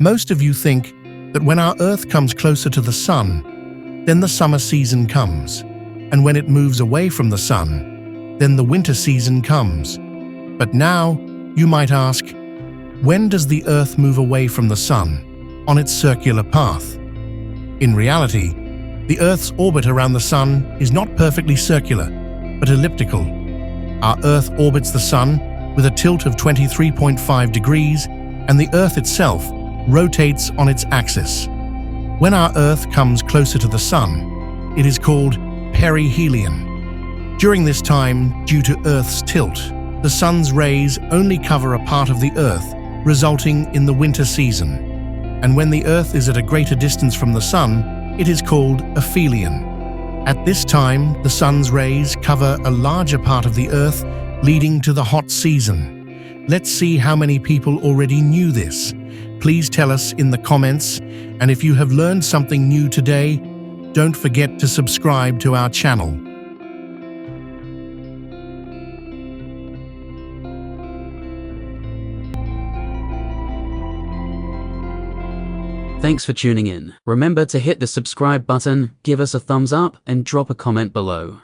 Most of you think that when our Earth comes closer to the sun, then the summer season comes, and when it moves away from the sun, then the winter season comes. But now, you might ask, when does the Earth move away from the sun on its circular path? In reality, the Earth's orbit around the sun is not perfectly circular, but elliptical. Our Earth orbits the sun with a tilt of 23.5 degrees, and the Earth itself rotates on its axis. When our Earth comes closer to the sun, it is called perihelion. During this time, due to Earth's tilt, the sun's rays only cover a part of the Earth, resulting in the winter season. And when the Earth is at a greater distance from the sun, it is called aphelion. At this time, the sun's rays cover a larger part of the Earth, leading to the hot season. Let's see how many people already knew this. Please tell us in the comments, and if you have learned something new today, don't forget to subscribe to our channel. Thanks for tuning in. Remember to hit the subscribe button, give us a thumbs up, and drop a comment below.